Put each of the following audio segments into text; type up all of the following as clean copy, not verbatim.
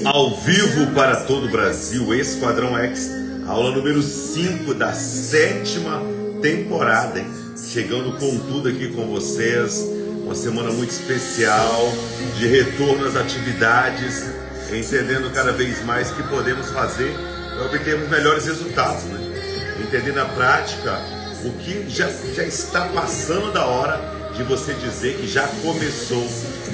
Ao vivo para todo o Brasil, Esquadrão X, aula número 5 da 7ª temporada, hein? Chegando com tudo aqui com vocês, uma semana muito especial, de retorno às atividades, entendendo cada vez mais que podemos fazer para obtermos melhores resultados, né? Entender na prática o que já está passando da hora de você dizer que já começou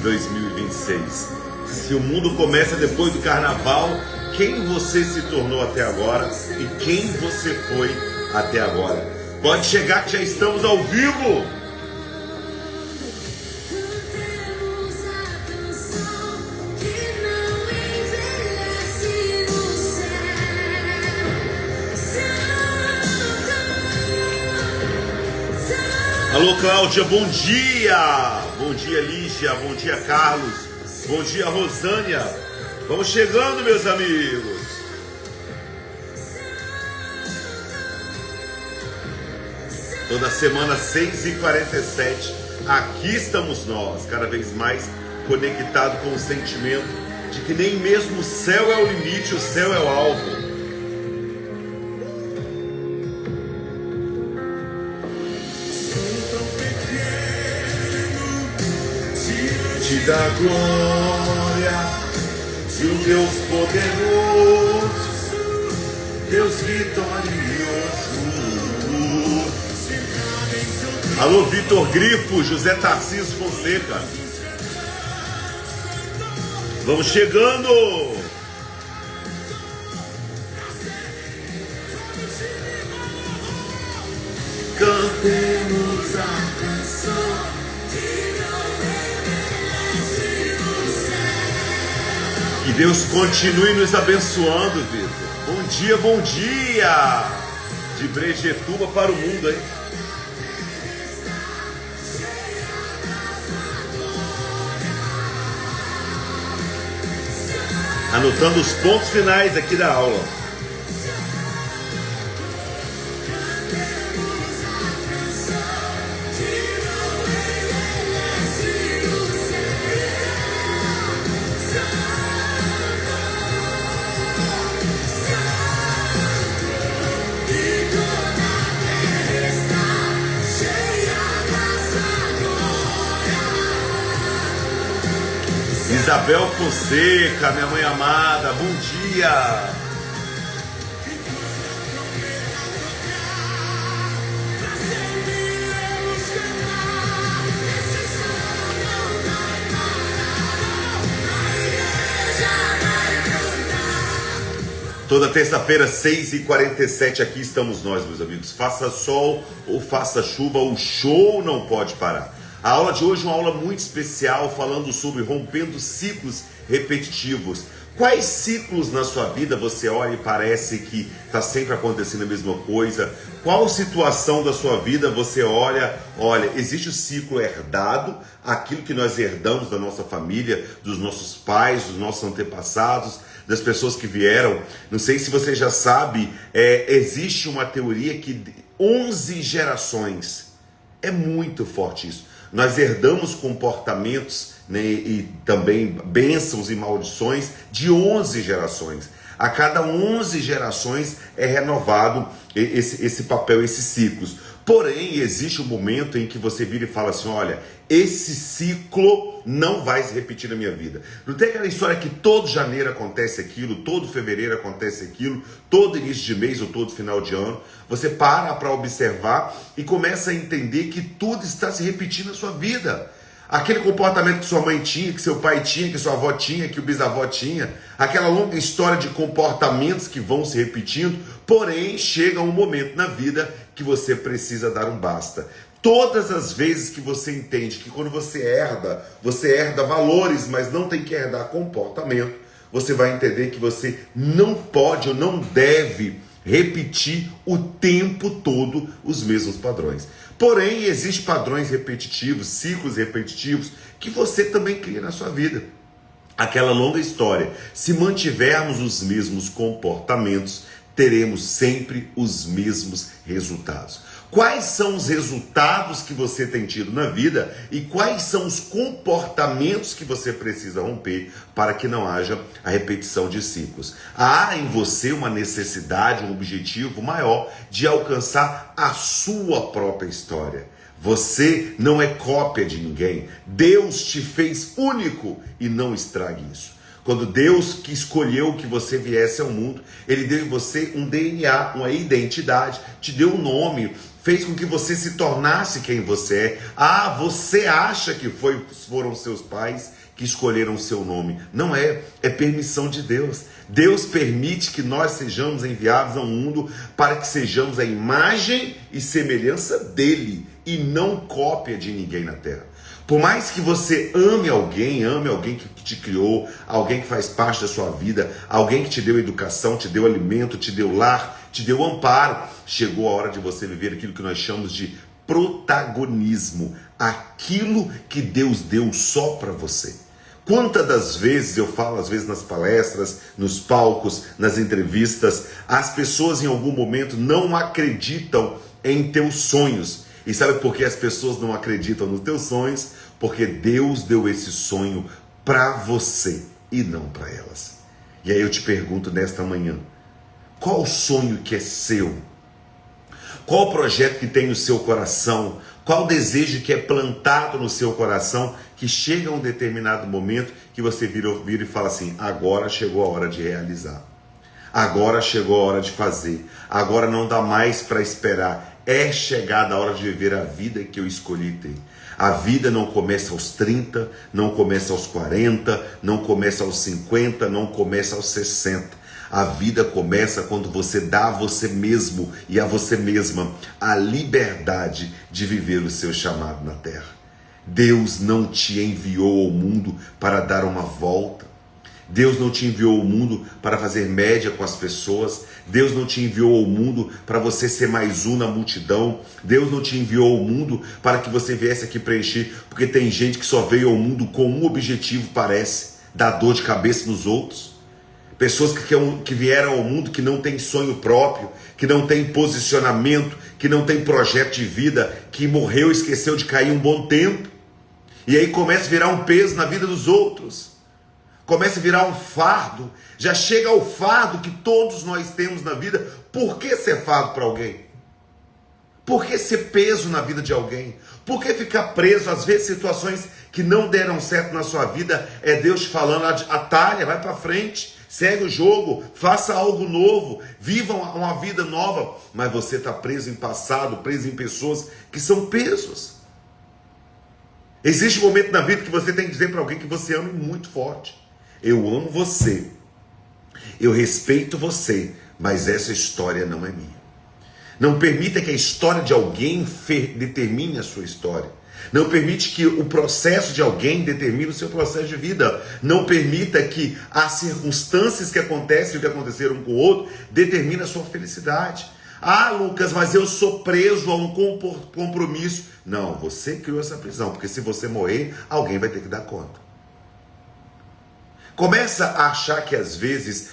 2026. Se o mundo começa depois do carnaval, quem você se tornou até agora e quem você foi até agora? Pode chegar que já estamos ao vivo! Alô Cláudia, bom dia! Bom dia Lígia, bom dia Carlos. Bom dia, Rosânia. Vamos chegando, meus amigos. Toda semana, 6h47, aqui estamos nós, cada vez mais conectado com o sentimento de que nem mesmo o céu é o limite, o céu é o alvo. Da glória de um Deus poderoso, Deus vitorioso. Alô, Vitor Grifo, José Tarcísio Fonseca. Vamos chegando. Cantemos a canção. Que Deus continue nos abençoando, Vitor. Bom dia, bom dia! De Brejetuba para o mundo, hein? Anotando os pontos finais aqui da aula. Isabel Fonseca, minha mãe amada, bom dia! Toda terça-feira, 6h47, aqui estamos nós, meus amigos. Faça sol ou faça chuva, o show não pode parar. A aula de hoje é uma aula muito especial, falando sobre rompendo ciclos repetitivos. Quais ciclos na sua vida você olha e parece que está sempre acontecendo a mesma coisa? Qual situação da sua vida você olha, existe o ciclo herdado, aquilo que nós herdamos da nossa família, dos nossos pais, dos nossos antepassados, das pessoas que vieram. Não sei se você já sabe, existe uma teoria que 11 gerações, é muito forte isso. Nós herdamos comportamentos, né, e também bênçãos e maldições de 11 gerações. A cada 11 gerações é renovado esse papel, esses ciclos. Porém, existe um momento em que você vira e fala assim, olha, esse ciclo não vai se repetir na minha vida. Não tem aquela história que todo janeiro acontece aquilo, todo fevereiro acontece aquilo, todo início de mês ou todo final de ano. Você para observar e começa a entender que tudo está se repetindo na sua vida. Aquele comportamento que sua mãe tinha, que seu pai tinha, que sua avó tinha, que o bisavó tinha, aquela longa história de comportamentos que vão se repetindo, porém chega um momento na vida que você precisa dar um basta. Todas as vezes que você entende que quando você herda valores, mas não tem que herdar comportamento, você vai entender que você não pode ou não deve repetir o tempo todo os mesmos padrões. Porém, existem padrões repetitivos, ciclos repetitivos, que você também cria na sua vida. Aquela longa história, se mantivermos os mesmos comportamentos, teremos sempre os mesmos resultados. Quais são os resultados que você tem tido na vida e quais são os comportamentos que você precisa romper para que não haja a repetição de ciclos? Há em você uma necessidade, um objetivo maior de alcançar a sua própria história. Você não é cópia de ninguém. Deus te fez único e não estrague isso. Quando Deus que escolheu que você viesse ao mundo, Ele deu em você um DNA, uma identidade, te deu um nome, fez com que você se tornasse quem você é. Ah, você acha que foram seus pais que escolheram o seu nome. Não é, é permissão de Deus. Deus permite que nós sejamos enviados ao mundo para que sejamos a imagem e semelhança dele e não cópia de ninguém na terra. Por mais que você ame alguém que te criou, alguém que faz parte da sua vida, alguém que te deu educação, te deu alimento, te deu lar, te deu amparo, chegou a hora de você viver aquilo que nós chamamos de protagonismo, aquilo que Deus deu só para você. Quantas das vezes eu falo, às vezes nas palestras, nos palcos, nas entrevistas, as pessoas em algum momento não acreditam em teus sonhos. E sabe por que as pessoas não acreditam nos teus sonhos? Porque Deus deu esse sonho para você e não para elas. E aí eu te pergunto nesta manhã, qual o sonho que é seu? Qual o projeto que tem no seu coração? Qual o desejo que é plantado no seu coração que chega a um determinado momento que você vira e fala assim, agora chegou a hora de realizar. Agora chegou a hora de fazer. Agora não dá mais para esperar. É chegada a hora de viver a vida que eu escolhi ter. A vida não começa aos 30, não começa aos 40, não começa aos 50, não começa aos 60. A vida começa quando você dá a você mesmo e a você mesma a liberdade de viver o seu chamado na terra. Deus não te enviou ao mundo para dar uma volta. Deus não te enviou ao mundo para fazer média com as pessoas. Deus não te enviou ao mundo para você ser mais um na multidão. Deus não te enviou ao mundo para que você viesse aqui preencher, porque tem gente que só veio ao mundo com um objetivo, parece, dar dor de cabeça nos outros. Pessoas que vieram ao mundo que não tem sonho próprio, que não tem posicionamento, que não tem projeto de vida, que morreu e esqueceu de cair um bom tempo. E aí começa a virar um peso na vida dos outros. Começa a virar um fardo. Já chega ao fardo que todos nós temos na vida. Por que ser fardo para alguém? Por que ser peso na vida de alguém? Por que ficar preso? Às vezes situações que não deram certo na sua vida, é Deus te falando, atalha, vai para frente, segue o jogo, faça algo novo, viva uma vida nova. Mas você está preso em passado, preso em pessoas que são pesos. Existe um momento na vida que você tem que dizer para alguém que você ama muito forte. Eu amo você, eu respeito você, mas essa história não é minha. Não permita que a história de alguém determine a sua história. Não permite que o processo de alguém determine o seu processo de vida. Não permita que as circunstâncias que acontecem e que aconteceram um com o outro determine a sua felicidade. Ah, Lucas, mas eu sou preso a um compromisso. Não, você criou essa prisão, porque se você morrer, alguém vai ter que dar conta. Começa a achar que às vezes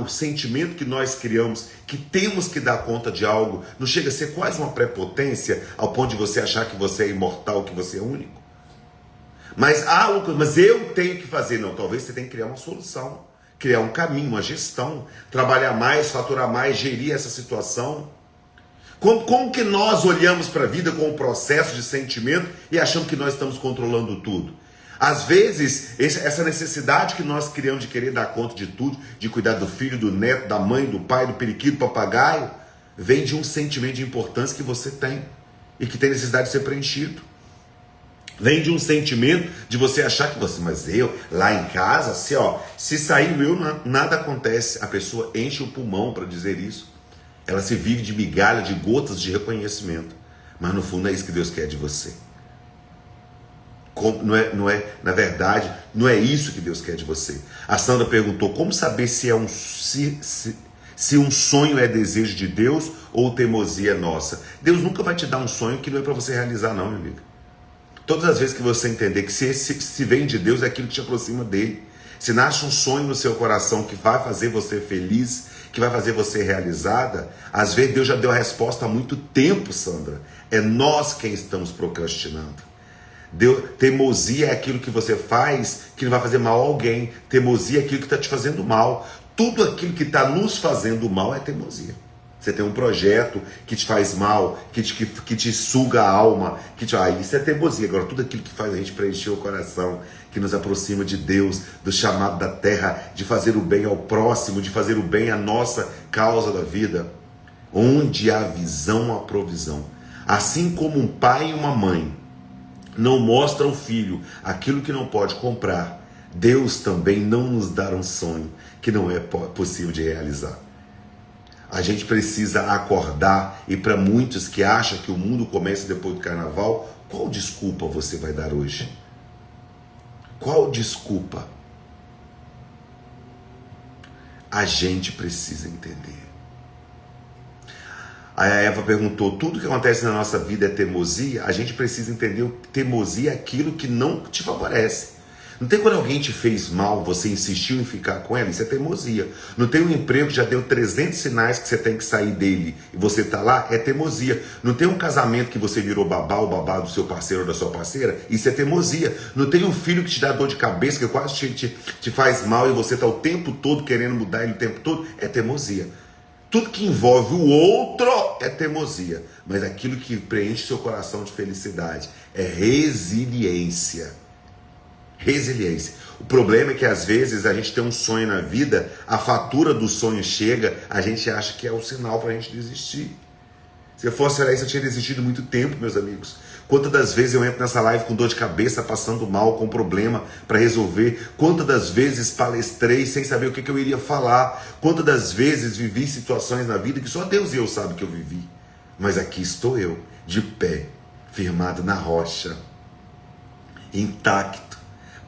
o sentimento que nós criamos, que temos que dar conta de algo, não chega a ser quase uma prepotência ao ponto de você achar que você é imortal, que você é único. Mas, Lucas, mas eu tenho que fazer. Não, talvez você tenha que criar uma solução, criar um caminho, uma gestão, trabalhar mais, faturar mais, gerir essa situação. Como que nós olhamos para a vida com um processo de sentimento e achamos que nós estamos controlando tudo? Às vezes, essa necessidade que nós criamos de querer dar conta de tudo, de cuidar do filho, do neto, da mãe, do pai, do periquito, do papagaio, vem de um sentimento de importância que você tem e que tem necessidade de ser preenchido. Vem de um sentimento de você achar que você, mas eu, lá em casa, assim, se saiu eu, nada acontece. A pessoa enche o pulmão para dizer isso. Ela se vive de migalha, de gotas de reconhecimento. Mas no fundo é isso que Deus quer de você. Na verdade, não é isso que Deus quer de você. A Sandra perguntou, como saber se um sonho é desejo de Deus ou teimosia nossa? Deus nunca vai te dar um sonho que não é para você realizar não, meu amigo. Todas as vezes que você entender que se vem de Deus, é aquilo que te aproxima dele. Se nasce um sonho no seu coração que vai fazer você feliz, que vai fazer você realizada, às vezes Deus já deu a resposta há muito tempo, Sandra. É nós quem estamos procrastinando. Teimosia é aquilo que você faz que não vai fazer mal a alguém. Teimosia é aquilo que está te fazendo mal. Tudo aquilo que está nos fazendo mal é teimosia. Você tem um projeto que te faz mal, que te suga a alma, isso é teimosia. Agora, tudo aquilo que faz a gente preencher o coração, que nos aproxima de Deus, do chamado da terra, de fazer o bem ao próximo, de fazer o bem à nossa causa da vida, onde há visão, há provisão. Assim como um pai e uma mãe não mostram ao filho aquilo que não pode comprar, Deus também não nos dá um sonho que não é possível de realizar. A gente precisa acordar, e para muitos que acham que o mundo começa depois do carnaval, qual desculpa você vai dar hoje? Qual desculpa? A gente precisa entender. A Eva perguntou, tudo que acontece na nossa vida é teimosia? A gente precisa entender que teimosia é aquilo que não te favorece. Não tem quando alguém te fez mal, você insistiu em ficar com ela, isso é teimosia. Não tem um emprego que já deu 300 sinais que você tem que sair dele e você está lá, é teimosia. Não tem um casamento que você virou babá ou babá do seu parceiro ou da sua parceira, isso é teimosia. Não tem um filho que te dá dor de cabeça, que quase te faz mal e você está o tempo todo querendo mudar ele o tempo todo, é teimosia. Tudo que envolve o outro é teimosia, mas aquilo que preenche seu coração de felicidade é resiliência. Resiliência. O problema é que às vezes a gente tem um sonho na vida, a fatura do sonho chega, a gente acha que é o sinal para a gente desistir. Se eu fosse olhar isso, eu tinha desistido muito tempo, meus amigos. Quantas das vezes eu entro nessa live com dor de cabeça, passando mal, com problema para resolver? Quantas das vezes palestrei sem saber o que eu iria falar? Quantas das vezes vivi situações na vida que só Deus e eu sabem que eu vivi? Mas aqui estou eu, de pé, firmado na rocha, intacto,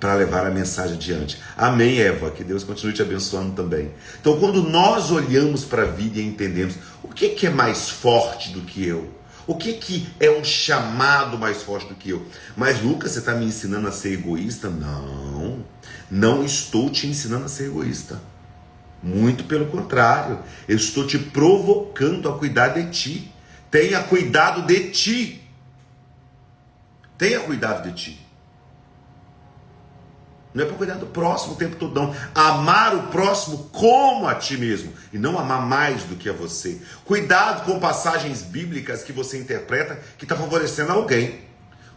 para levar a mensagem adiante. Amém, Eva? Que Deus continue te abençoando também. Então, quando nós olhamos para a vida e entendemos o que é mais forte do que eu, o que é um chamado mais forte do que eu. Mas, Lucas, você está me ensinando a ser egoísta? Não, não estou te ensinando a ser egoísta. Muito pelo contrário, eu estou te provocando a cuidar de ti. Tenha cuidado de ti. Tenha cuidado de ti. Não é para cuidar do próximo o tempo todo, não. Amar o próximo como a ti mesmo. E não amar mais do que a você. Cuidado com passagens bíblicas que você interpreta que está favorecendo alguém.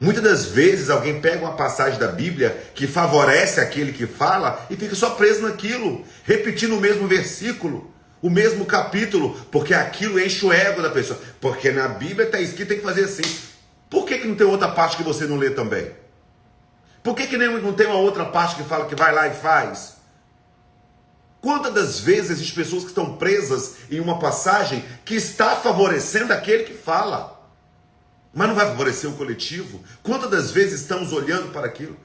Muitas das vezes alguém pega uma passagem da Bíblia que favorece aquele que fala e fica só preso naquilo. Repetindo o mesmo versículo, o mesmo capítulo. Porque aquilo enche o ego da pessoa. Porque na Bíblia está escrito que tem que fazer assim. Por que não tem outra parte que você não lê também? Por que não tem uma outra parte que fala que vai lá e faz? Quantas das vezes existem pessoas que estão presas em uma passagem que está favorecendo aquele que fala, mas não vai favorecer o coletivo? Quantas das vezes estamos olhando para aquilo?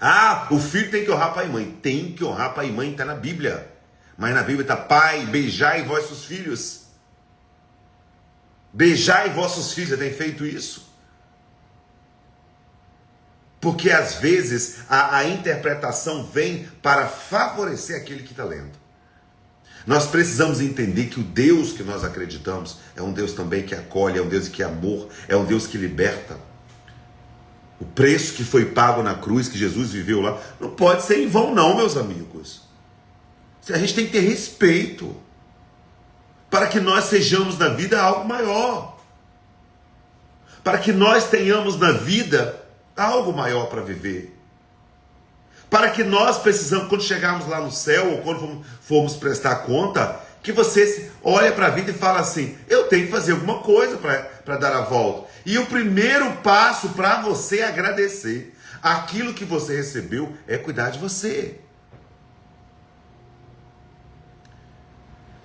Ah, o filho tem que honrar pai e mãe. Tem que honrar pai e mãe, está na Bíblia. Mas na Bíblia está: pai, beijai vossos filhos. Beijai vossos filhos. Você tem feito isso? Porque às vezes a interpretação vem para favorecer aquele que está lendo. Nós precisamos entender que o Deus que nós acreditamos é um Deus também que acolhe, é um Deus que é amor, é um Deus que liberta. O preço que foi pago na cruz, que Jesus viveu lá, não pode ser em vão não, meus amigos. A gente tem que ter respeito para que nós sejamos na vida algo maior. Para que nós tenhamos na vida algo maior para viver. Para que nós precisamos, quando chegarmos lá no céu, ou quando formos prestar conta, que você olha para a vida e fala assim: eu tenho que fazer alguma coisa para dar a volta. E o primeiro passo para você agradecer aquilo que você recebeu é cuidar de você.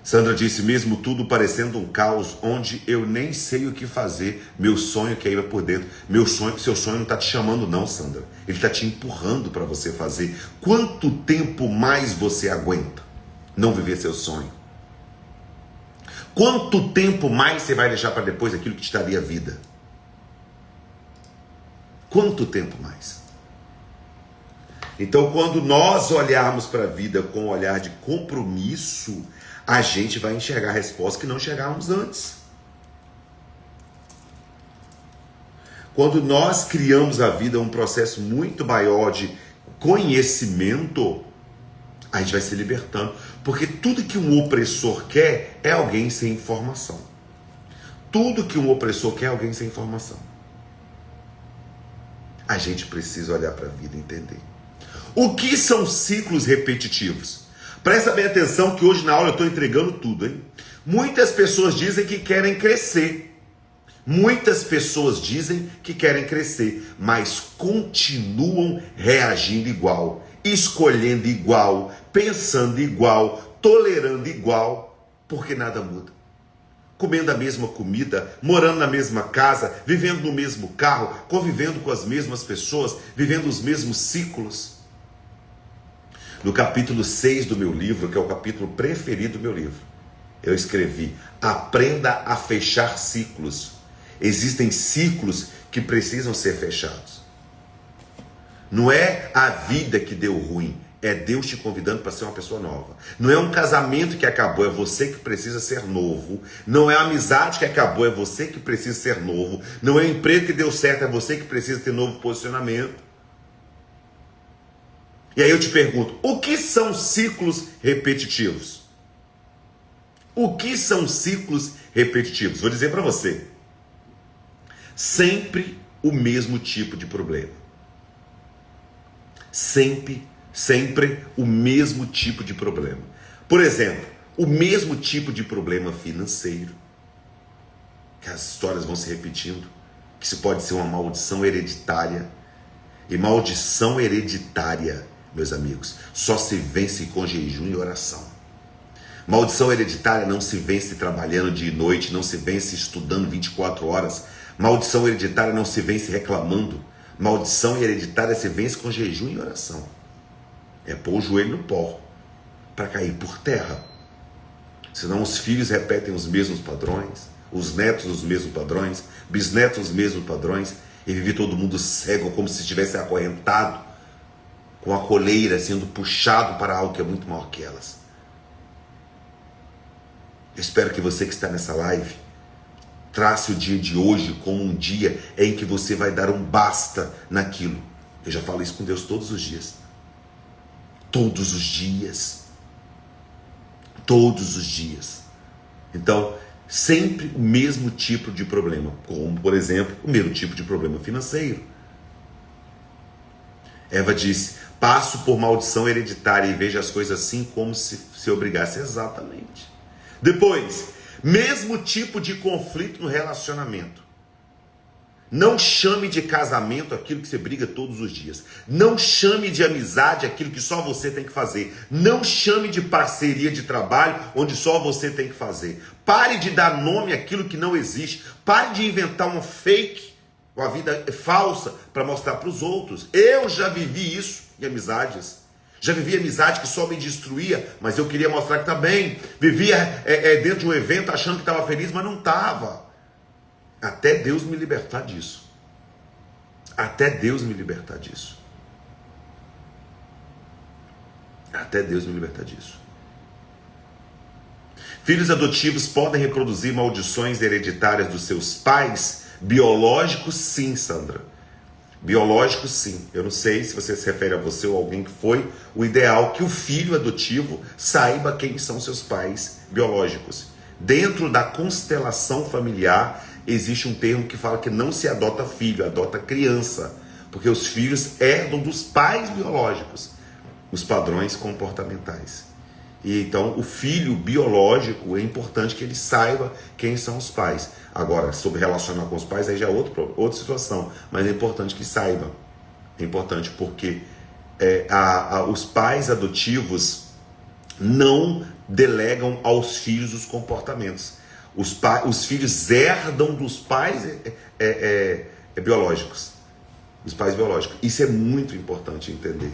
Sandra disse: mesmo tudo parecendo um caos, onde eu nem sei o que fazer, meu sonho queima por dentro. Seu sonho não está te chamando não, Sandra. Ele está te empurrando para você fazer. Quanto tempo mais você aguenta não viver seu sonho? Quanto tempo mais você vai deixar para depois aquilo que te daria vida? Quanto tempo mais? Então, quando nós olharmos para a vida com um olhar de compromisso, a gente vai enxergar respostas que não enxergávamos antes. Quando nós criamos a vida um processo muito maior de conhecimento, a gente vai se libertando. Porque tudo que um opressor quer é alguém sem informação. Tudo que um opressor quer é alguém sem informação. A gente precisa olhar para a vida e entender. O que são ciclos repetitivos? Presta bem atenção que hoje na aula eu estou entregando tudo, hein? Muitas pessoas dizem que querem crescer. Muitas pessoas dizem que querem crescer, mas continuam reagindo igual, escolhendo igual, pensando igual, tolerando igual, porque nada muda. Comendo a mesma comida, morando na mesma casa, vivendo no mesmo carro, convivendo com as mesmas pessoas, vivendo os mesmos ciclos. No capítulo 6 do meu livro, que é o capítulo preferido do meu livro, eu escrevi: aprenda a fechar ciclos. Existem ciclos que precisam ser fechados. Não é a vida que deu ruim, é Deus te convidando para ser uma pessoa nova. Não é um casamento que acabou, é você que precisa ser novo. Não é a amizade que acabou, é você que precisa ser novo. Não é o emprego que deu certo, é você que precisa ter novo posicionamento. E aí eu te pergunto, o que são ciclos repetitivos? O que são ciclos repetitivos? Vou dizer para você. Sempre o mesmo tipo de problema. Sempre o mesmo tipo de problema. Por exemplo, o mesmo tipo de problema financeiro. Que as histórias vão se repetindo. Que isso pode ser uma maldição hereditária. E maldição hereditária, meus amigos, só se vence com jejum e oração. Maldição hereditária não se vence trabalhando dia e noite, não se vence estudando 24 horas. Maldição hereditária não se vence reclamando. Maldição hereditária se vence com jejum e oração. É pôr o joelho no pó para cair por terra. Senão os filhos repetem os mesmos padrões, os netos os mesmos padrões, bisnetos os mesmos padrões, e vive todo mundo cego, como se estivesse acorrentado, com a coleira sendo puxado para algo que é muito maior que elas. Eu espero que você que está nessa live trace o dia de hoje como um dia em que você vai dar um basta naquilo. Eu já falo isso com Deus todos os dias. Todos os dias. Todos os dias. Então, sempre o mesmo tipo de problema. Como, por exemplo, o mesmo tipo de problema financeiro. Eva disse: passo por maldição hereditária e vejo as coisas assim como se obrigasse. Exatamente. Depois, mesmo tipo de conflito no relacionamento. Não chame de casamento aquilo que você briga todos os dias. Não chame de amizade aquilo que só você tem que fazer. Não chame de parceria de trabalho onde só você tem que fazer. Pare de dar nome àquilo que não existe. Pare de inventar uma fake, uma vida falsa para mostrar para os outros. Eu já vivi isso em amizades. Já vivi amizade que só me destruía, mas eu queria mostrar que está bem. Vivia dentro de um evento achando que estava feliz, mas não estava. Até Deus me libertar disso. Até Deus me libertar disso. Até Deus me libertar disso. Filhos adotivos podem reproduzir maldições hereditárias dos seus pais? Biológicos, sim, Sandra. Biológico, sim. Eu não sei se você se refere a você ou alguém que foi. O ideal é que o filho adotivo saiba quem são seus pais biológicos. Dentro da constelação familiar, existe um termo que fala que não se adota filho, adota criança. Porque os filhos herdam dos pais biológicos os padrões comportamentais. E então o filho biológico é importante que ele saiba quem são os pais. Agora, sobre relacionar com os pais, aí já é outra situação. Mas é importante que saiba. É importante porque os pais adotivos não delegam aos filhos os comportamentos. Os filhos herdam dos pais biológicos. Os pais biológicos. Isso é muito importante entender.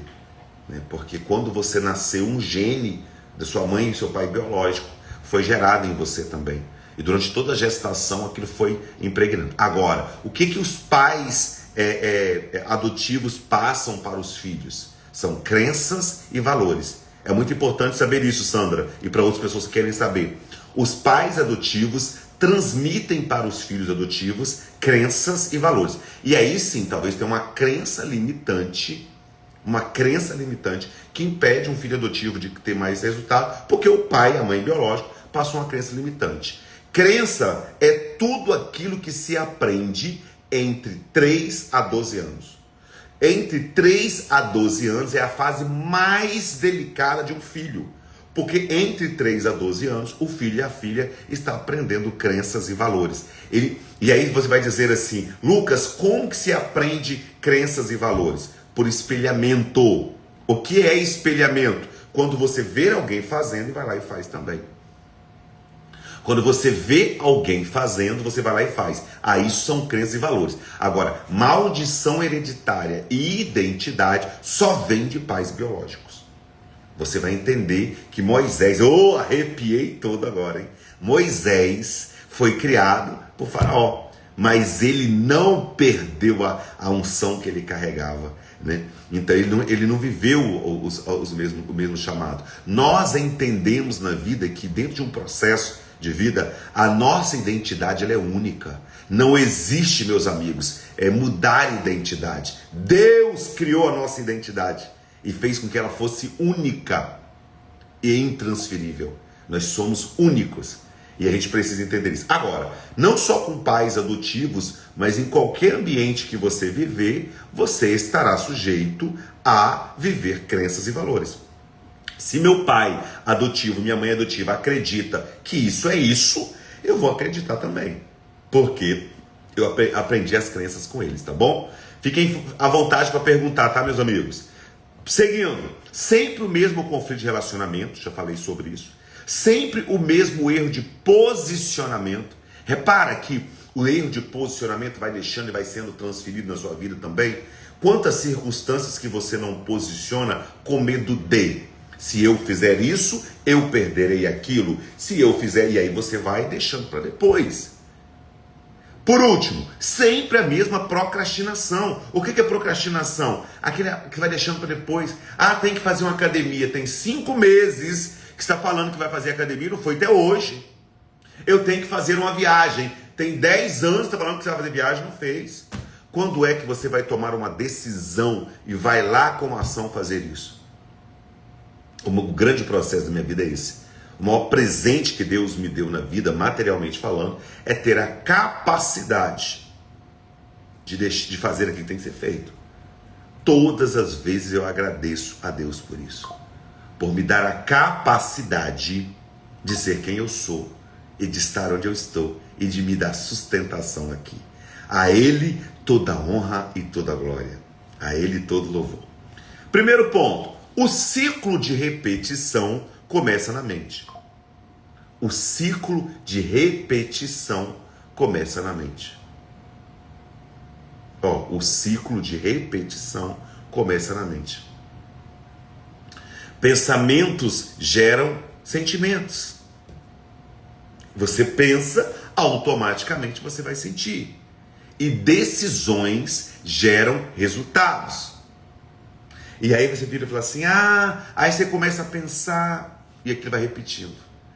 Né? Porque quando você nasceu, um gene da sua mãe e seu pai biológico foi gerado em você também. E durante toda a gestação aquilo foi impregnando. Agora, o que os pais adotivos passam para os filhos? São crenças e valores. É muito importante saber isso, Sandra, e para outras pessoas que querem saber. Os pais adotivos transmitem para os filhos adotivos crenças e valores. E aí sim, talvez tenha uma crença limitante que impede um filho adotivo de ter mais resultado, porque o pai, a mãe biológica, passou uma crença limitante. Crença é tudo aquilo que se aprende entre 3 a 12 anos. Entre 3 a 12 anos é a fase mais delicada de um filho. Porque entre 3 a 12 anos, o filho e a filha estão aprendendo crenças e valores. E aí você vai dizer assim, Lucas, como que se aprende crenças e valores? Por espelhamento. O que é espelhamento? Quando você vê alguém fazendo e vai lá e faz também. Quando você vê alguém fazendo, você vai lá e faz. Aí isso são crenças e valores. Agora, maldição hereditária e identidade só vem de pais biológicos. Você vai entender que Moisés, arrepiei todo agora, hein? Moisés foi criado por Faraó, mas ele não perdeu a unção que ele carregava, né? Então ele não viveu o mesmo chamado. Nós entendemos na vida que dentro de um processo de vida, a nossa identidade ela é única. Não existe, meus amigos, mudar identidade. Deus criou a nossa identidade e fez com que ela fosse única e intransferível. Nós somos únicos e a gente precisa entender isso. Agora, não só com pais adotivos, mas em qualquer ambiente que você viver, você estará sujeito a viver crenças e valores. Se meu pai adotivo, minha mãe adotiva acredita que isso é isso, eu vou acreditar também. Porque eu aprendi as crenças com eles, tá bom? Fiquem à vontade para perguntar, tá, meus amigos? Seguindo, sempre o mesmo conflito de relacionamento, já falei sobre isso. Sempre o mesmo erro de posicionamento. Repara que o erro de posicionamento vai deixando e vai sendo transferido na sua vida também. Quantas circunstâncias que você não posiciona com medo de... Se eu fizer isso, eu perderei aquilo. Se eu fizer, e aí você vai deixando para depois. Por último, sempre a mesma procrastinação. O que é procrastinação? Aquele que vai deixando para depois. Tem que fazer uma academia. Tem 5 meses que está falando que vai fazer academia, não foi até hoje. Eu tenho que fazer uma viagem. Tem 10 anos que está falando que você vai fazer viagem, não fez. Quando é que você vai tomar uma decisão e vai lá com a ação fazer isso? O grande processo da minha vida é esse. O maior presente que Deus me deu na vida, materialmente falando, é ter a capacidade de fazer aquilo que tem que ser feito. Todas as vezes eu agradeço a Deus por isso. Por me dar a capacidade de ser quem eu sou e de estar onde eu estou e de me dar sustentação aqui. A Ele toda honra e toda glória. A Ele todo louvor. Primeiro ponto. O ciclo de repetição começa na mente. O ciclo de repetição começa na mente. O ciclo de repetição começa na mente. Pensamentos geram sentimentos. Você pensa, automaticamente você vai sentir. E decisões geram resultados. E aí você vira e fala assim, aí você começa a pensar, e aquilo vai repetindo.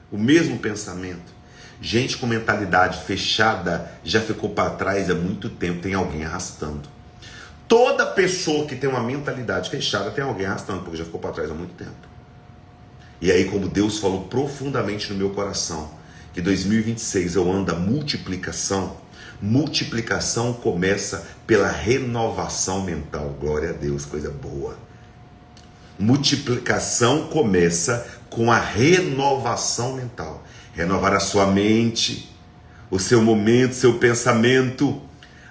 O mesmo pensamento. Gente com mentalidade fechada já ficou para trás há muito tempo, tem alguém arrastando. Toda pessoa que tem uma mentalidade fechada tem alguém arrastando, porque já ficou para trás há muito tempo. E aí, como Deus falou profundamente no meu coração, que 2026 eu ando a multiplicação. Multiplicação começa pela renovação mental. Glória a Deus, coisa boa. Multiplicação começa com a renovação mental. Renovar a sua mente, o seu momento, seu pensamento.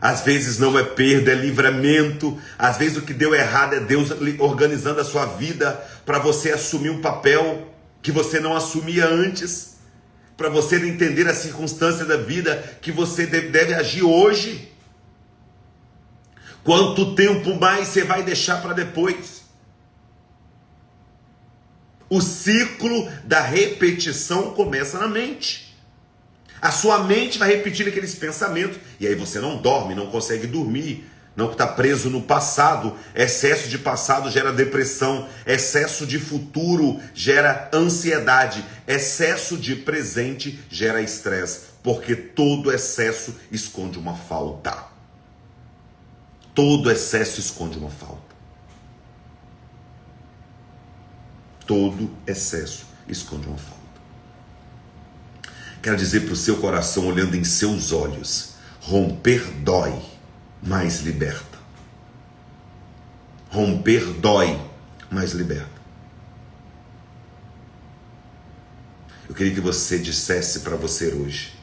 Às vezes não é perda, é livramento. Às vezes o que deu errado é Deus organizando a sua vida para você assumir um papel que você não assumia antes. Para você entender a circunstância da vida que você deve agir hoje. Quanto tempo mais você vai deixar para depois? O ciclo da repetição começa na mente. A sua mente vai repetir aqueles pensamentos. E aí você não dorme, não consegue dormir. não está preso no passado. Excesso de passado gera depressão, excesso de futuro gera ansiedade, excesso de presente gera estresse, porque todo excesso esconde uma falta. Todo excesso esconde uma falta. Todo excesso esconde uma falta. Quero dizer para o seu coração, olhando em seus olhos, romper dói, mas liberta. Romper dói, mas liberta. Eu queria que você dissesse para você hoje,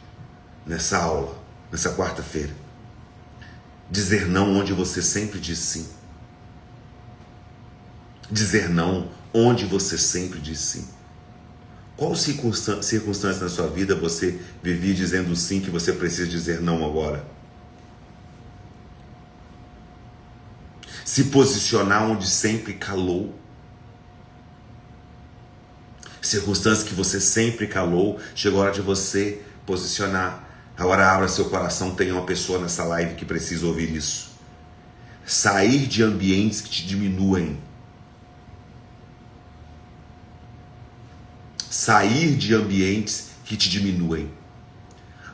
nessa aula, nessa quarta-feira, dizer não onde você sempre diz sim. Dizer não onde você sempre diz sim. Qual circunstância na sua vida você vivia dizendo sim que você precisa dizer não agora? Se posicionar onde sempre calou. Circunstância que você sempre calou, chegou a hora de você posicionar. Agora abra seu coração, tem uma pessoa nessa live que precisa ouvir isso. Sair de ambientes que te diminuem. Sair de ambientes que te diminuem.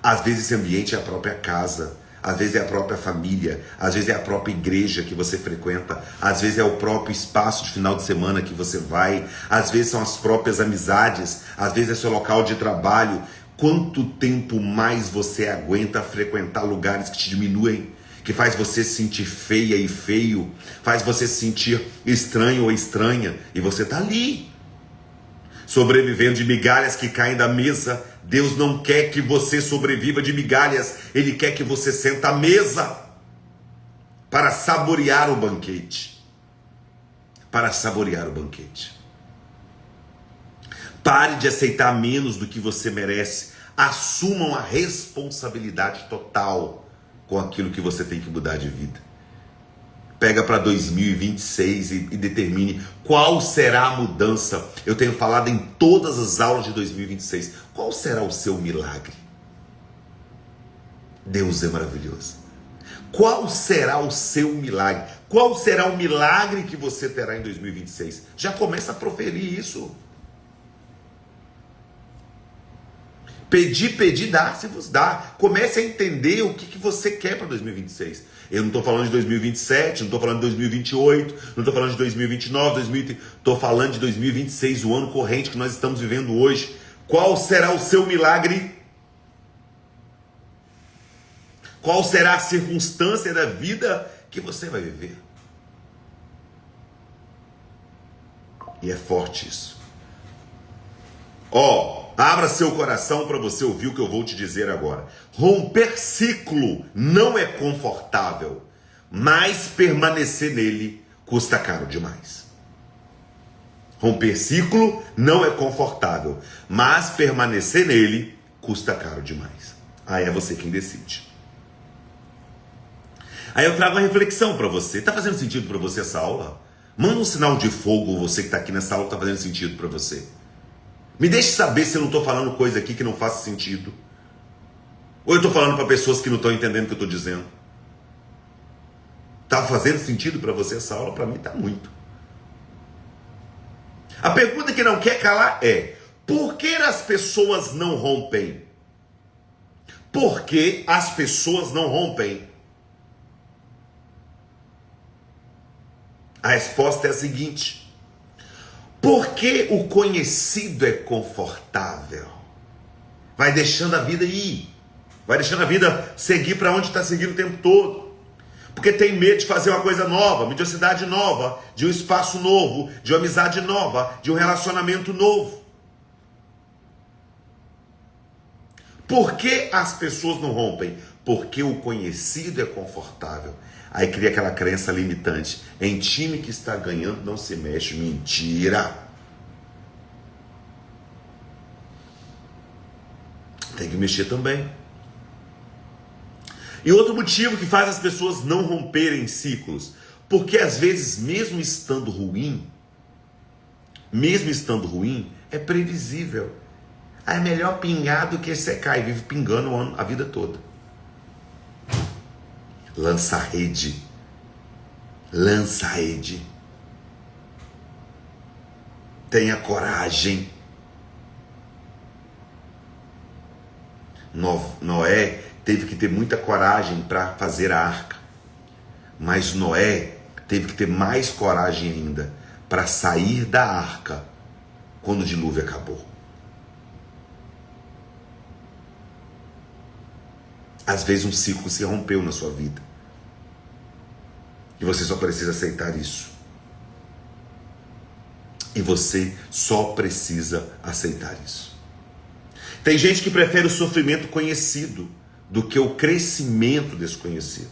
Às vezes esse ambiente é a própria casa, às vezes é a própria família, às vezes é a própria igreja que você frequenta, às vezes é o próprio espaço de final de semana que você vai, às vezes são as próprias amizades, às vezes é seu local de trabalho. Quanto tempo mais você aguenta frequentar lugares que te diminuem, que faz você se sentir feia e feio, faz você se sentir estranho ou estranha, e você está ali, sobrevivendo de migalhas que caem da mesa. Deus não quer que você sobreviva de migalhas, Ele quer que você senta à mesa para saborear o banquete. Para saborear o banquete. Pare de aceitar menos do que você merece. Assumam a responsabilidade total com aquilo que você tem que mudar de vida. Pega para 2026 e determine qual será a mudança. Eu tenho falado em todas as aulas de 2026. Qual será o seu milagre? Deus é maravilhoso. Qual será o seu milagre? Qual será o milagre que você terá em 2026? Já começa a proferir isso. Pedir, dá-se-vos dá. Comece a entender o que você quer para 2026. Eu não estou falando de 2027, não estou falando de 2028, não estou falando de 2029, 2030, estou falando de 2026, o ano corrente que nós estamos vivendo hoje. Qual será o seu milagre? Qual será a circunstância da vida que você vai viver? E é forte isso. Abra seu coração para você ouvir o que eu vou te dizer agora. Romper ciclo não é confortável, mas permanecer nele custa caro demais. Romper ciclo não é confortável, mas permanecer nele custa caro demais. Aí é você quem decide. Aí eu trago uma reflexão para você. Está fazendo sentido para você essa aula? Manda um sinal de fogo, você que está aqui nessa aula, está fazendo sentido para você. Me deixe saber se eu não estou falando coisa aqui que não faça sentido. Ou eu estou falando para pessoas que não estão entendendo o que eu estou dizendo. Está fazendo sentido para você essa aula? Para mim está muito. A pergunta que não quer calar é: por que as pessoas não rompem? Por que as pessoas não rompem? A resposta é a seguinte: porque o conhecido é confortável. Vai deixando a vida ir. Vai deixando a vida seguir para onde está seguindo o tempo todo. Porque tem medo de fazer uma coisa nova, de uma cidade nova, de um espaço novo, de uma amizade nova, de um relacionamento novo. Por que as pessoas não rompem? Porque o conhecido é confortável. Aí cria aquela crença limitante. Em time que está ganhando não se mexe. Mentira. Tem que mexer também. E outro motivo que faz as pessoas não romperem ciclos, porque às vezes, mesmo estando ruim, é previsível. É melhor pingar do que secar, e vive pingando a vida toda. Lança rede, lança a rede. Tenha coragem. Noé teve que ter muita coragem para fazer a arca. Mas Noé teve que ter mais coragem ainda para sair da arca quando o dilúvio acabou. Às vezes um ciclo se rompeu na sua vida. E você só precisa aceitar isso. E você só precisa aceitar isso. Tem gente que prefere o sofrimento conhecido do que o crescimento desconhecido.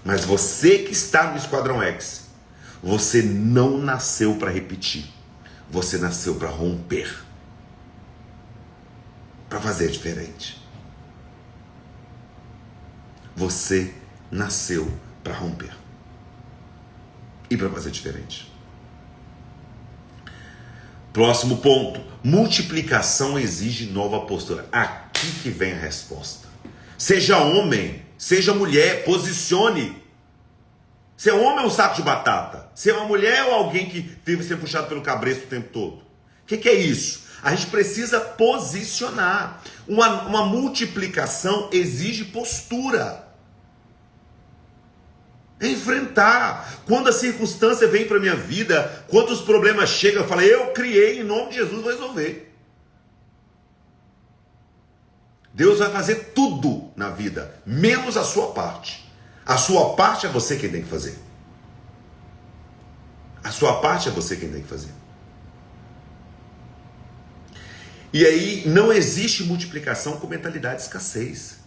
Mas você que está no Esquadrão X, você não nasceu para repetir. Você nasceu para romper. Para fazer diferente. Você nasceu para romper. E para fazer diferente. Próximo ponto. Multiplicação exige nova postura. Aqui que vem a resposta. Seja homem, seja mulher, posicione. Se é homem é um saco de batata. Se é uma mulher ou alguém que vive sendo puxado pelo cabresto o tempo todo. O que é isso? A gente precisa posicionar. Uma multiplicação exige postura. Enfrentar. Quando a circunstância vem para minha vida, quando os problemas chegam, eu falo, eu criei, em nome de Jesus, vou resolver. Deus vai fazer tudo na vida, menos a sua parte. A sua parte é você quem tem que fazer. A sua parte é você quem tem que fazer. E aí não existe multiplicação com mentalidade de escassez.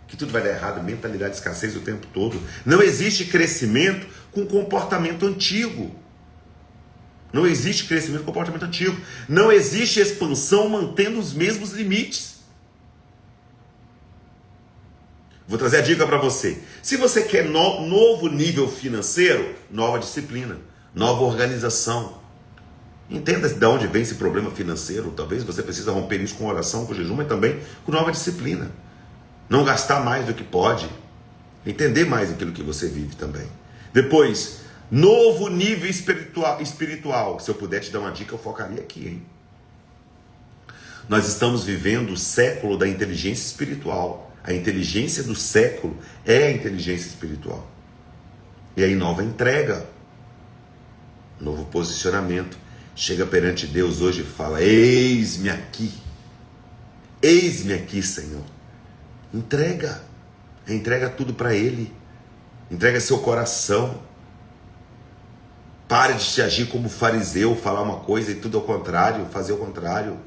Que tudo vai dar errado, mentalidade de escassez o tempo todo. Não existe crescimento com comportamento antigo. Não existe crescimento com comportamento antigo. Não existe expansão mantendo os mesmos limites. Vou trazer a dica para você. Se você quer novo nível financeiro, nova disciplina, nova organização. Entenda de onde vem esse problema financeiro. Talvez você precise romper isso com oração, com jejum, mas também com nova disciplina. Não gastar mais do que pode. Entender mais aquilo que você vive também. Depois, novo nível espiritual. Se eu puder te dar uma dica, eu focaria aqui, hein? Nós estamos vivendo o século da inteligência espiritual. A inteligência do século é a inteligência espiritual. E aí, nova entrega. Novo posicionamento. Chega perante Deus hoje e fala, eis-me aqui. Eis-me aqui, Senhor. Entrega tudo para Ele, entrega seu coração. Pare de se agir como fariseu, falar uma coisa e tudo ao contrário, fazer o contrário.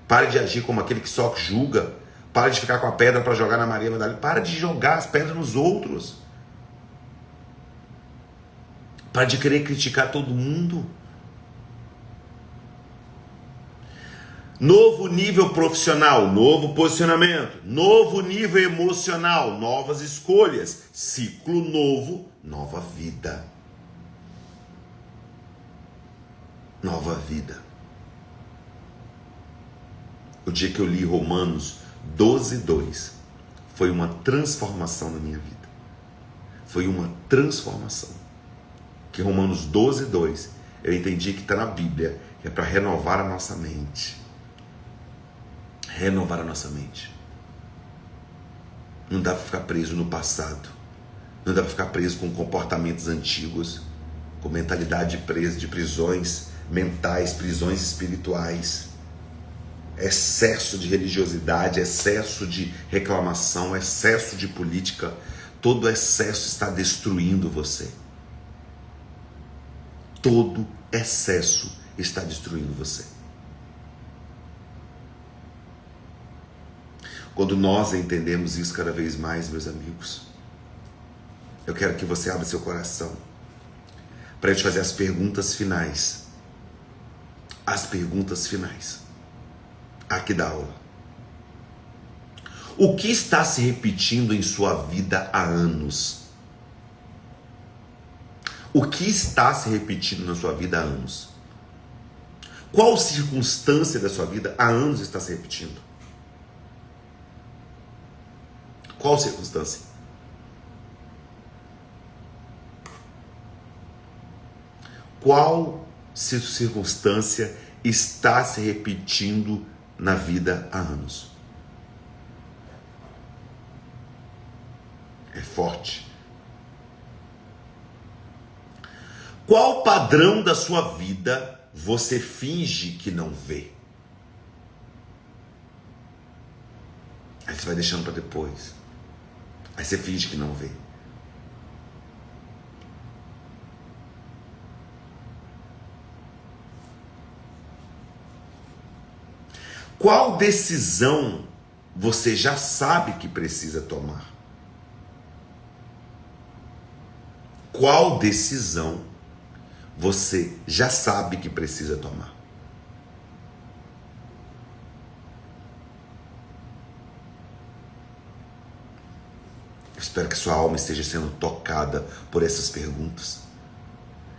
Pare de agir como aquele que só julga. Pare de ficar com a pedra para jogar na Maria Madalena. Pare de jogar as pedras nos outros. Pare de querer criticar todo mundo. Novo nível profissional, novo posicionamento, novo nível emocional, novas escolhas, ciclo novo, nova vida. Nova vida. O dia que eu li Romanos 12:2 foi uma transformação na minha vida. Foi uma transformação. Que Romanos 12:2 eu entendi que está na Bíblia, que é para renovar a nossa mente. Renovar a nossa mente. Não dá para ficar preso no passado. Não dá para ficar preso com comportamentos antigos, com mentalidade de prisões mentais, prisões espirituais. Excesso de religiosidade, excesso de reclamação, excesso de política. Todo excesso está destruindo você. Todo excesso está destruindo você. Quando nós entendemos isso cada vez mais, meus amigos, eu quero que você abra seu coração para eu te fazer as perguntas finais. As perguntas finais aqui da aula. O que está se repetindo em sua vida há anos? O que está se repetindo na sua vida há anos? Qual circunstância da sua vida há anos está se repetindo? Qual circunstância? Qual circunstância está se repetindo na vida há anos? É forte. Qual padrão da sua vida você finge que não vê? Aí você vai deixando para depois. Aí você finge que não vê. Qual decisão você já sabe que precisa tomar? Qual decisão você já sabe que precisa tomar? Eu espero que sua alma esteja sendo tocada por essas perguntas.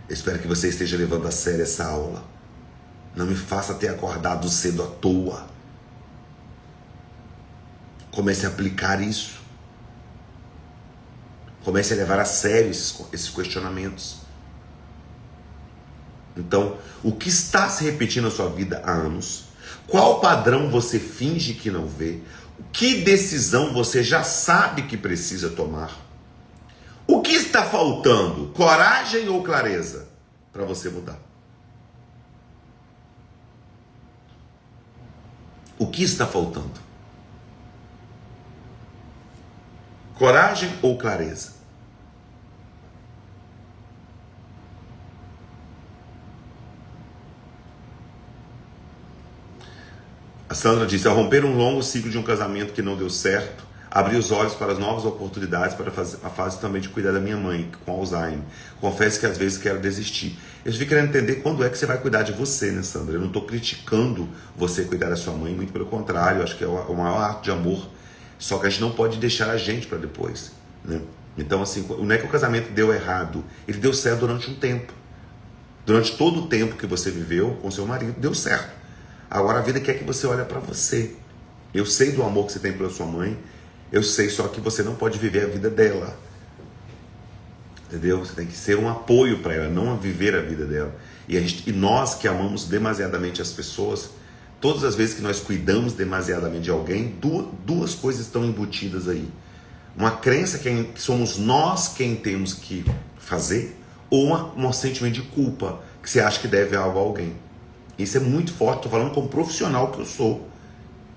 Eu espero que você esteja levando a sério essa aula. Não me faça ter acordado cedo à toa. Comece a aplicar isso. Comece a levar a sério esses questionamentos. Então, o que está se repetindo na sua vida há anos? Qual padrão você finge que não vê? Que decisão você já sabe que precisa tomar? O que está faltando? Coragem ou clareza para você mudar? O que está faltando? Coragem ou clareza? A Sandra disse: ao romper um longo ciclo de um casamento que não deu certo, abri os olhos para as novas oportunidades para a fase também de cuidar da minha mãe, com Alzheimer. Confesso que às vezes quero desistir. Eu estou querendo entender quando é que você vai cuidar de você, né, Sandra? Eu não estou criticando você cuidar da sua mãe, muito pelo contrário, acho que é o maior ato de amor. Só que a gente não pode deixar a gente para depois, né? Então, assim, não é que o casamento deu errado, ele deu certo durante um tempo. Durante todo o tempo que você viveu com seu marido, deu certo. Agora a vida quer que você olhe para você. Eu sei do amor que você tem pela sua mãe, eu sei, só que você não pode viver a vida dela. Entendeu? Você tem que ser um apoio para ela, não viver a vida dela. E nós que amamos demasiadamente as pessoas, todas as vezes que nós cuidamos demasiadamente de alguém, duas coisas estão embutidas aí. Uma crença que somos nós quem temos que fazer, ou um sentimento de culpa, que você acha que deve algo a alguém. Isso é muito forte, estou falando como profissional que eu sou.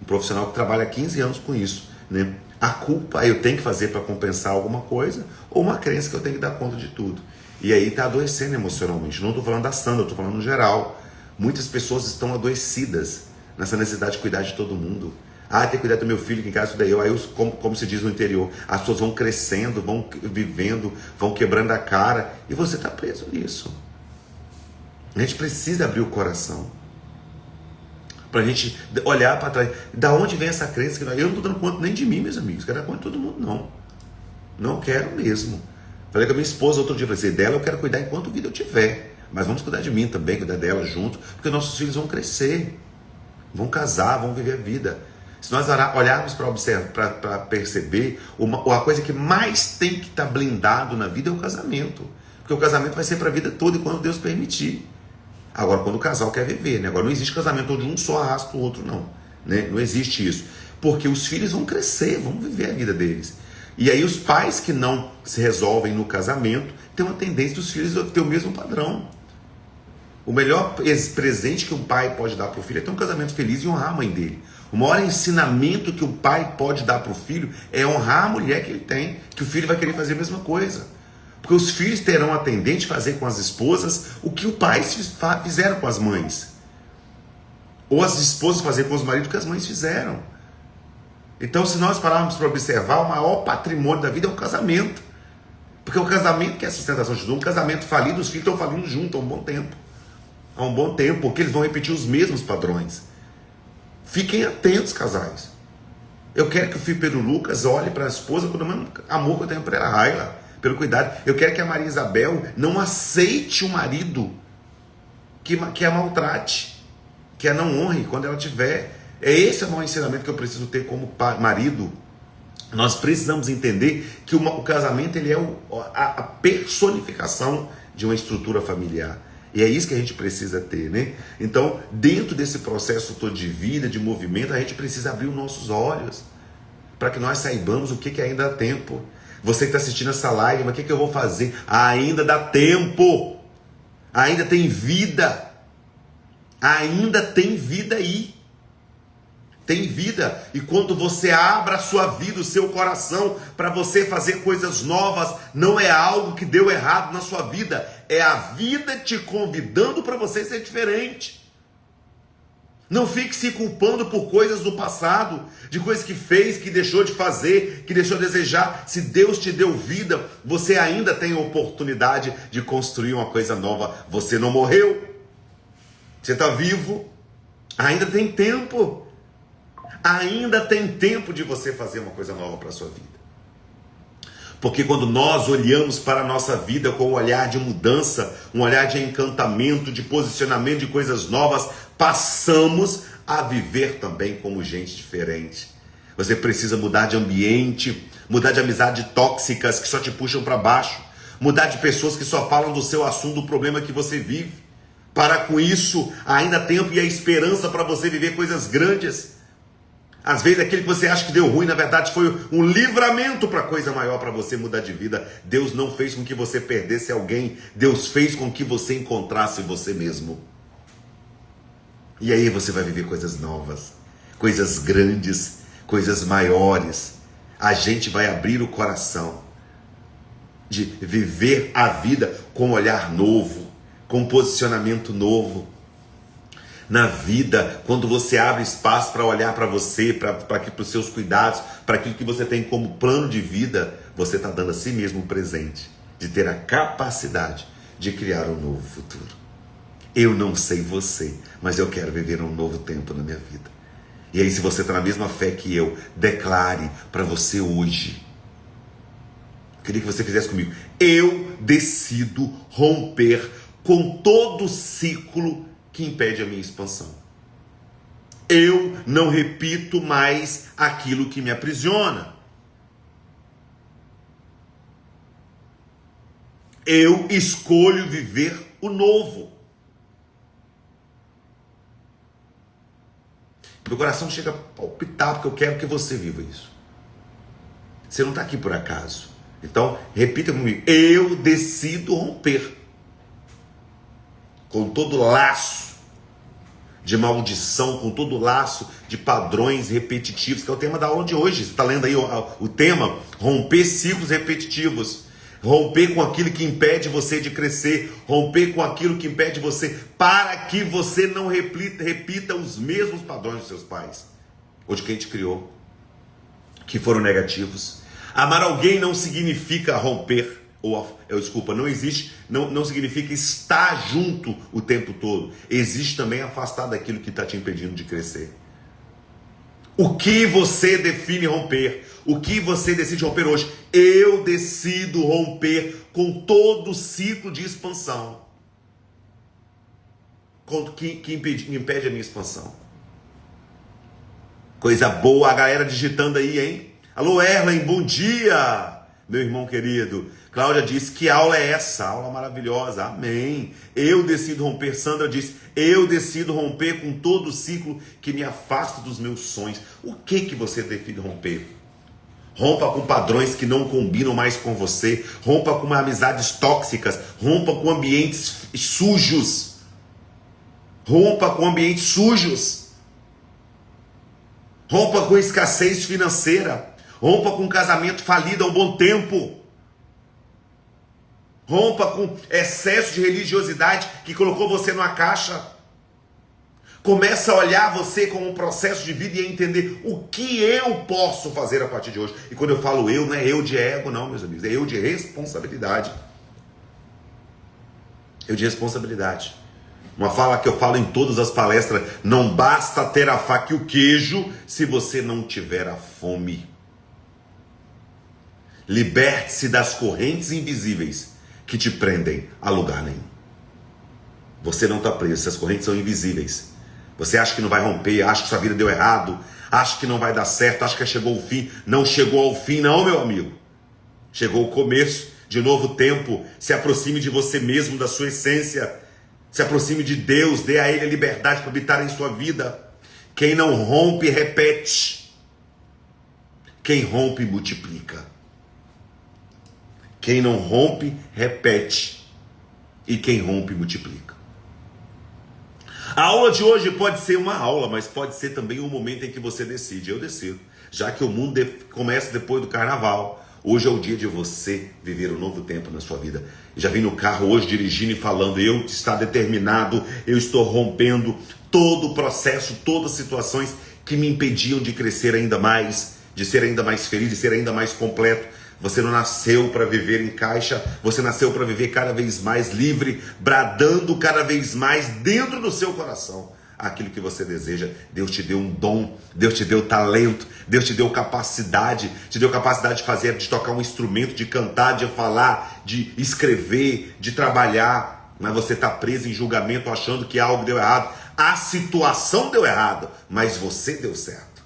Um profissional que trabalha há 15 anos com isso, né? A culpa eu tenho que fazer para compensar alguma coisa, ou uma crença que eu tenho que dar conta de tudo. E aí está adoecendo emocionalmente. Não estou falando da Sandra, estou falando no geral. Muitas pessoas estão adoecidas nessa necessidade de cuidar de todo mundo. Tem que cuidar do meu filho, que em casa isso daí. Aí, como se diz no interior, as pessoas vão crescendo, vão vivendo, vão quebrando a cara, e você está preso nisso. A gente precisa abrir o coração para a gente olhar para trás. Da onde vem essa crença? Eu não estou dando conta nem de mim, meus amigos. Quero dar conta de todo mundo, não. Não quero mesmo. Falei com a minha esposa outro dia, falei, dela eu quero cuidar enquanto vida eu tiver. Mas vamos cuidar de mim também, cuidar dela junto, porque nossos filhos vão crescer, vão casar, vão viver a vida. Se nós olharmos para observar, para perceber, a coisa que mais tem que estar blindado na vida é o casamento. Porque o casamento vai ser para a vida toda e quando Deus permitir. Agora, quando o casal quer viver, né? Agora, não existe casamento onde um só arrasta o outro, não. Né? Não existe isso. Porque os filhos vão crescer, vão viver a vida deles. E aí os pais que não se resolvem no casamento têm uma tendência dos filhos a ter o mesmo padrão. O melhor presente que um pai pode dar para o filho é ter um casamento feliz e honrar a mãe dele. O maior ensinamento que o pai pode dar para o filho é honrar a mulher que ele tem, que o filho vai querer fazer a mesma coisa. Porque os filhos terão a tendência de fazer com as esposas o que os pais fizeram com as mães. Ou as esposas fazer com os maridos o que as mães fizeram. Então, se nós pararmos para observar, o maior patrimônio da vida é o casamento. Porque o casamento que é a sustentação de tudo. Um casamento falido, os filhos estão falindo junto há um bom tempo. Há um bom tempo, porque eles vão repetir os mesmos padrões. Fiquem atentos, casais. Eu quero que o filho Pedro Lucas olhe para a esposa com o mesmo amor que eu tenho para ela, Raila, pelo cuidado. Eu quero que a Maria Isabel não aceite o marido que a maltrate, que a não honre quando ela tiver. Esse é o maior ensinamento que eu preciso ter como marido. Nós precisamos entender que o casamento ele é a personificação de uma estrutura familiar. E é isso que a gente precisa ter, né? Então, dentro desse processo todo de vida, de movimento, a gente precisa abrir os nossos olhos para que nós saibamos o que ainda há tempo. Você que está assistindo essa live, mas o que eu vou fazer? Ainda dá tempo. Ainda tem vida. Ainda tem vida aí. Tem vida. E quando você abre a sua vida, o seu coração, para você fazer coisas novas, não é algo que deu errado na sua vida. É a vida te convidando para você ser diferente. Não fique se culpando por coisas do passado, de coisas que fez, que deixou de fazer, que deixou de desejar. Se Deus te deu vida, você ainda tem a oportunidade de construir uma coisa nova. Você não morreu. Você está vivo. Ainda tem tempo. Ainda tem tempo de você fazer uma coisa nova para a sua vida. Porque quando nós olhamos para a nossa vida com um olhar de mudança, um olhar de encantamento, de posicionamento de coisas novas, passamos a viver também como gente diferente. Você precisa mudar de ambiente, mudar de amizade tóxicas que só te puxam para baixo, mudar de pessoas que só falam do seu assunto, do problema que você vive. Para com isso, ainda há tempo e a esperança para você viver coisas grandes. Às vezes aquilo que você acha que deu ruim, na verdade foi um livramento para coisa maior, para você mudar de vida. Deus não fez com que você perdesse alguém, Deus fez com que você encontrasse você mesmo. E aí você vai viver coisas novas, coisas grandes, coisas maiores. A gente vai abrir o coração de viver a vida com um olhar novo, com um posicionamento novo. Na vida, quando você abre espaço para olhar para você, para os seus cuidados, para aquilo que você tem como plano de vida, você está dando a si mesmo um presente de ter a capacidade de criar um novo futuro. Eu não sei você, mas eu quero viver um novo tempo na minha vida. E aí, se você está na mesma fé que eu, declare para você hoje. Eu queria que você fizesse comigo. Eu decido romper com todo ciclo que impede a minha expansão. Eu não repito mais aquilo que me aprisiona. Eu escolho viver o novo. Meu coração chega a palpitar porque eu quero que você viva isso. Você não está aqui por acaso. Então, repita comigo. Eu decido romper com todo laço de maldição, com todo laço de padrões repetitivos, que é o tema da aula de hoje. Você está lendo aí o tema? Romper ciclos repetitivos. Romper com aquilo que impede você de crescer. Romper com aquilo que impede você, para que você não repita os mesmos padrões dos seus pais, ou de quem te criou, que foram negativos. Amar alguém não significa romper. Não significa estar junto o tempo todo. Existe também afastar daquilo que está te impedindo de crescer. O que você define romper? O que você decide romper hoje? Eu decido romper com todo o ciclo de expansão que impede a minha expansão. Coisa boa, a galera digitando aí, hein? Alô, Erlen, bom dia, meu irmão querido. Cláudia disse, que aula é essa? Aula maravilhosa, amém. Eu decido romper. Sandra disse, eu decido romper com todo o ciclo que me afasta dos meus sonhos. O que você decide romper? Rompa com padrões que não combinam mais com você. Rompa com amizades tóxicas. Rompa com ambientes sujos. Rompa com ambientes sujos. Rompa com escassez financeira. Rompa com casamento falido há um bom tempo. Rompa com excesso de religiosidade que colocou você numa caixa. Começa a olhar você como um processo de vida e a entender o que eu posso fazer a partir de hoje. E quando eu falo eu, não é eu de ego não, meus amigos. É eu de responsabilidade. Eu de responsabilidade. Uma fala que eu falo em todas as palestras. Não basta ter a faca e o queijo se você não tiver a fome. Liberte-se das correntes invisíveis que te prendem a lugar nenhum. Você não está preso, essas correntes são invisíveis. Você acha que não vai romper, acha que sua vida deu errado, acha que não vai dar certo, acha que chegou o fim. Não chegou ao fim não, meu amigo. Chegou o começo de novo tempo. Se aproxime de você mesmo, da sua essência. Se aproxime de Deus, dê a Ele a liberdade para habitar em sua vida. Quem não rompe, repete. Quem rompe, multiplica. Quem não rompe, repete. E quem rompe, multiplica. A aula de hoje pode ser uma aula, mas pode ser também um momento em que você decide. Eu decido. Já que o mundo começa depois do carnaval, hoje é o dia de você viver um novo tempo na sua vida. Já vim no carro hoje dirigindo e falando, eu estou determinado, eu estou rompendo todo o processo, todas as situações que me impediam de crescer ainda mais, de ser ainda mais feliz, de ser ainda mais completo. Você não nasceu para viver em caixa, você nasceu para viver cada vez mais livre, bradando cada vez mais dentro do seu coração aquilo que você deseja. Deus te deu um dom, Deus te deu talento, Deus te deu capacidade de fazer, de tocar um instrumento, de cantar, de falar, de escrever, de trabalhar, mas você está preso em julgamento achando que algo deu errado. A situação deu errado, mas você deu certo.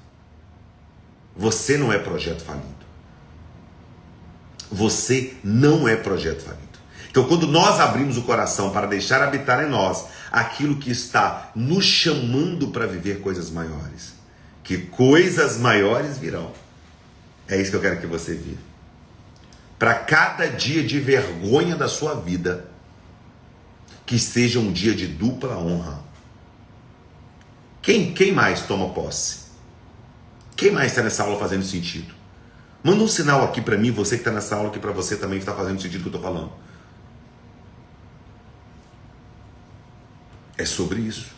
Você não é projeto falido. Você não é projeto falido. Então, quando nós abrimos o coração para deixar habitar em nós aquilo que está nos chamando para viver coisas maiores, que coisas maiores virão. É isso que eu quero que você viva. Para cada dia de vergonha da sua vida, que seja um dia de dupla honra. Quem mais toma posse? Quem mais está nessa aula fazendo sentido? Manda um sinal aqui para mim, você que está nessa aula, que para você também está fazendo sentido o que eu estou falando. É sobre isso.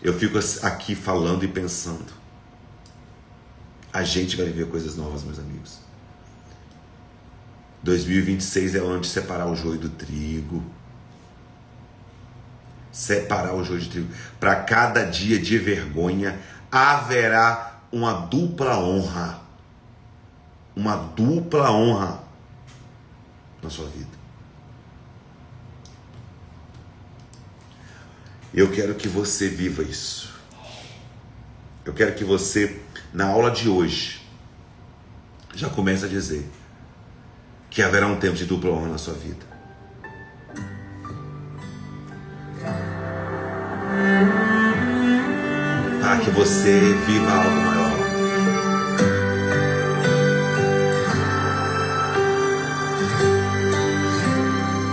Eu fico aqui falando e pensando. A gente vai viver coisas novas, meus amigos. 2026 é o ano de separar o joio do trigo. Separar o joio de trigo. Para cada dia de vergonha haverá uma dupla honra. Uma dupla honra na sua vida. Eu quero que você viva isso. Eu quero que você, na aula de hoje, já comece a dizer que haverá um tempo de dupla honra na sua vida. Para que você viva algo maior.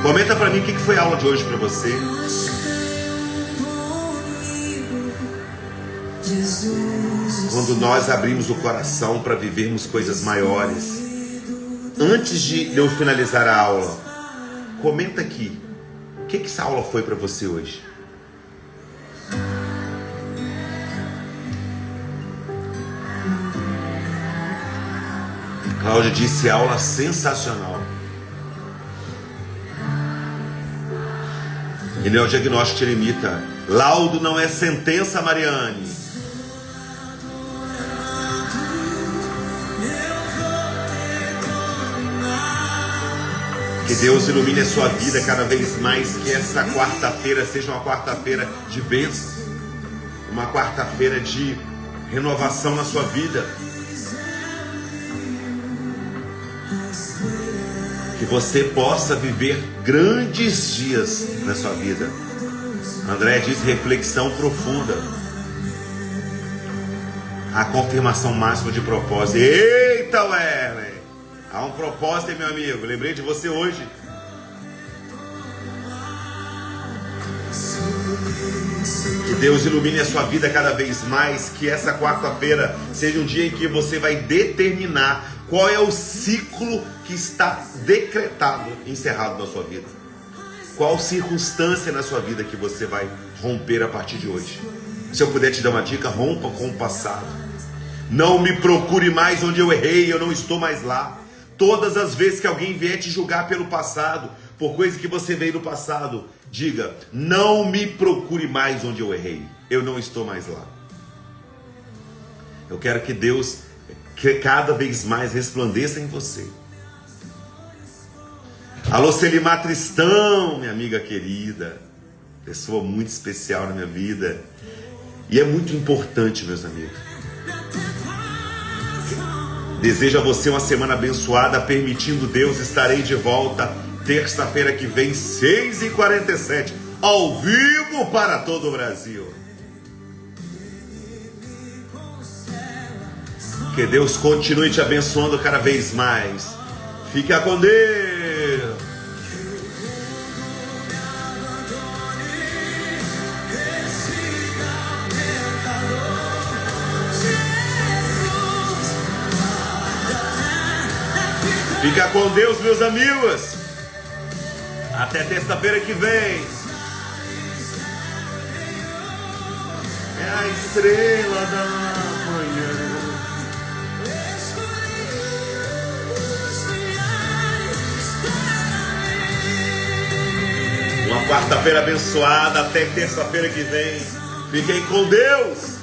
Comenta para mim o que foi a aula de hoje para você. Quando nós abrimos o coração para vivermos coisas maiores. Antes de eu finalizar a aula, comenta aqui, o que essa aula foi para você hoje? Cláudia disse, aula sensacional. E não é o diagnóstico que te limita. Laudo não é sentença, Mariane. Que Deus ilumine a sua vida cada vez mais, que essa quarta-feira seja uma quarta-feira de bênçãos, uma quarta-feira de renovação na sua vida. Que você possa viver grandes dias na sua vida. André diz reflexão profunda. A confirmação máxima de propósito. Eita, Wesley! Há um propósito, meu amigo. Lembrei de você hoje. Que Deus ilumine a sua vida cada vez mais. Que essa quarta-feira seja um dia em que você vai determinar qual é o ciclo que está decretado, encerrado na sua vida. Qual circunstância na sua vida que você vai romper a partir de hoje. Se eu puder te dar uma dica, rompa com o passado. Não me procure mais onde eu errei, eu não estou mais lá. Todas as vezes que alguém vier te julgar pelo passado, por coisa que você veio no passado, diga, não me procure mais onde eu errei, eu não estou mais lá. Eu quero que Deus cada vez mais resplandeça em você. Alô, Celimar Tristão, minha amiga querida, pessoa muito especial na minha vida, e é muito importante, meus amigos. Desejo a você uma semana abençoada, permitindo Deus, estarei de volta terça-feira que vem, 6h47, ao vivo para todo o Brasil. Que Deus continue te abençoando cada vez mais. Fica com Deus. Fica com Deus, meus amigos. Até terça-feira que vem. É a estrela da manhã. Uma quarta-feira abençoada. Até terça-feira que vem. Fiquem com Deus.